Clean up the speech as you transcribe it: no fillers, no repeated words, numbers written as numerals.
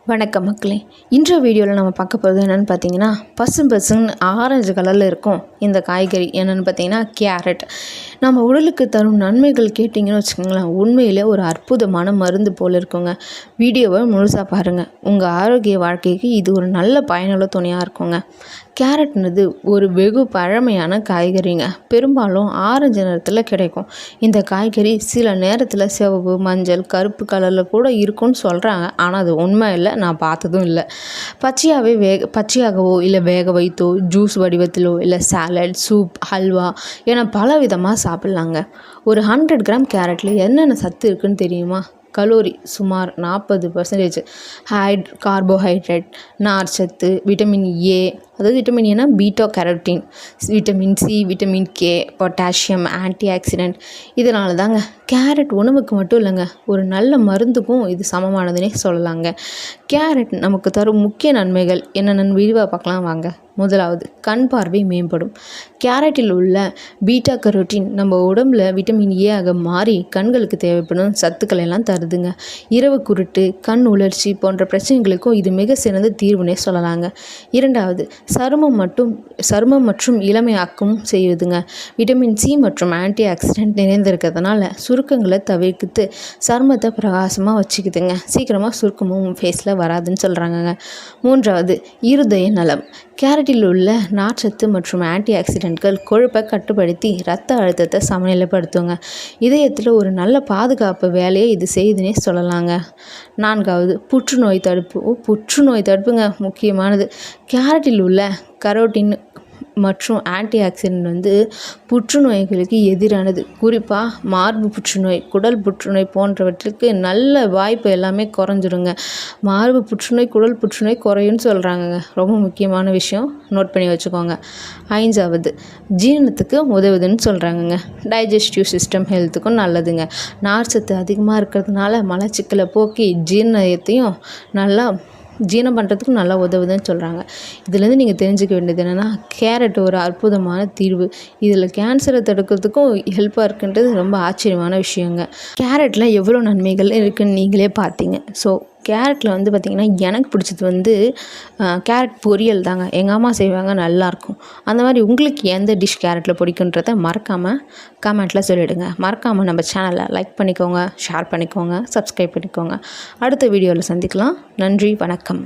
வணக்கம் மக்களே. இன்றைய வீடியோவில் நம்ம பார்க்க போகிறது என்னென்னு பார்த்தீங்கன்னா, பசுன்னு ஆரஞ்சு கலரில் இருக்கும் இந்த காய்கறி என்னென்னு பார்த்தீங்கன்னா கேரட். நம்ம உடலுக்கு தரும் நன்மைகள் கேட்டிங்கன்னு வச்சுக்கோங்களேன், உண்மையிலே ஒரு அற்புதமான மருந்து போல் இருக்குங்க. வீடியோவை முழுசாக பாருங்கள். உங்கள் ஆரோக்கிய வாழ்க்கைக்கு இது ஒரு நல்ல பயனுள்ள துணையாக இருக்குங்க. கேரட்னது ஒரு வெகு பழமையான காய்கறிங்க. பெரும்பாலும் ஆரஞ்சு நிறத்தில் கிடைக்கும். இந்த காய்கறி சில நேரத்தில் சிவப்பு, மஞ்சள், கருப்பு கலரில் கூட இருக்கும்னு சொல்கிறாங்க. ஆனால் அது உண்மை இல்லை, நான் பார்த்ததும் இல்லை. பச்சையாகவோ இல்லை வேக வைத்தோ, ஜூஸ் வடிவத்திலோ இல்லை சாலட், சூப், ஹல்வா என பல விதமாக சாப்பிட்லாங்க. ஒரு 100 கிராம் கேரட்டில் என்னென்ன சத்து இருக்குதுன்னு தெரியுமா? கலோரி சுமார் 40%, கார்போஹைட்ரேட், நார்ச்சத்து, விட்டமின் ஏ, அதாவது விட்டமின் ஏன்னா beta carotene, vitamin C, vitamin K, potassium, anti accident. இதனால தாங்க கேரட் உணவுக்கு மட்டும் இல்லைங்க, ஒரு நல்ல மருந்துக்கும் இது சமமானதுன்னே சொல்லலாங்க. கேரட் நமக்கு தரும் முக்கிய நன்மைகள் என்னென்னு விரிவாக பார்க்கலாம் வாங்க. முதலாவது, கண் பார்வை மேம்படும். கேரட்டில் உள்ள பீட்டா கரோட்டின் நம்ம உடம்புல விட்டமின் ஏ ஆக மாறி கண்களுக்கு தேவைப்படும் சத்துக்களை எல்லாம் தருதுங்க. இரவு குருட்டு, கண் உலர்ச்சி போன்ற பிரச்சனைகளுக்கும் இது மிக சிறந்த தீர்வுனே சொல்லலாங்க. இரண்டாவது, சருமம் மற்றும் இளமையாக்கம் செய்யுதுங்க. விட்டமின் சி மற்றும் ஆன்டி ஆக்சிடென்ட் நிறைந்திருக்கிறதுனால சுருக்கங்களை தவிர்த்து சருமத்தை பிரகாசமாக வச்சுக்குதுங்க. சீக்கிரமாக சுருக்கமும் ஃபேஸில் வராதுன்னு சொல்கிறாங்கங்க. மூன்றாவது, இருதய நலம். கேரட்டில் உள்ள நார்ச்சத்து மற்றும் ஆன்டி ஆக்சிடென்ட்கள் கொழுப்பை கட்டுப்படுத்தி இரத்த அழுத்தத்தை சமநிலைப்படுத்துங்க. இதயத்தில் ஒரு நல்ல பாதுகாப்பு வேலையை இது செய்யுதுன்னே சொல்லலாங்க. நான்காவது, புற்றுநோய் தடுப்புங்க முக்கியமானது. கேரட்டில் உள்ள கரோட்டின் மற்றும் ஆன்டி ஆக்சிடென்ட் புற்றுநோய்களுக்கு எதிரானது. குறிப்பாக மார்பு புற்றுநோய், குடல் புற்றுநோய் போன்றவற்றுக்கு நல்ல வாய்ப்பு எல்லாமே குறைஞ்சிருங்க. மார்பு புற்றுநோய், குடல் புற்றுநோய் குறையும்னு சொல்கிறாங்கங்க. ரொம்ப முக்கியமான விஷயம், நோட் பண்ணி வச்சுக்கோங்க. ஐந்தாவது, ஜீரணத்துக்கு உதவுதுன்னு சொல்கிறாங்கங்க. டைஜஸ்டிவ் சிஸ்டம் ஹெல்த்துக்கும் நல்லதுங்க. நார்ச்சத்து அதிகமாக இருக்கிறதுனால மலச்சிக்கலை போக்கி ஜீரணத்தையும் நல்லா ஜீரணம் பண்ணுறதுக்கும் நல்லா உதவுதுன்னு சொல்கிறாங்க. இதுலேருந்து நீங்கள் தெரிஞ்சுக்க வேண்டியது என்னென்னா, கேரட் ஒரு அற்புதமான தீர்வு. இதில் கேன்சரை தடுக்கிறதுக்கும் ஹெல்ப்பாக இருக்குன்றது ரொம்ப ஆச்சரியமான விஷயங்க. கேரட்டில் எவ்வளோ நன்மைகள் இருக்குதுன்னு நீங்களே பார்த்தீங்க. ஸோ கேரட்டில் பார்த்திங்கன்னா எனக்கு பிடிச்சது கேரட் பொரியல் தாங்க. எங்கள் அம்மா செய்வாங்க, நல்லாயிருக்கும். அந்த மாதிரி உங்களுக்கு எந்த டிஷ் கேரட்டில் பிடிக்குன்றதை மறக்காமல் கமெண்ட்டில் சொல்லிவிடுங்க. மறக்காமல் நம்ம சேனலை லைக் பண்ணிக்கோங்க, ஷேர் பண்ணிக்கோங்க, சப்ஸ்கிரைப் பண்ணிக்கோங்க. அடுத்த வீடியோவில் சந்திக்கலாம். நன்றி, வணக்கம்.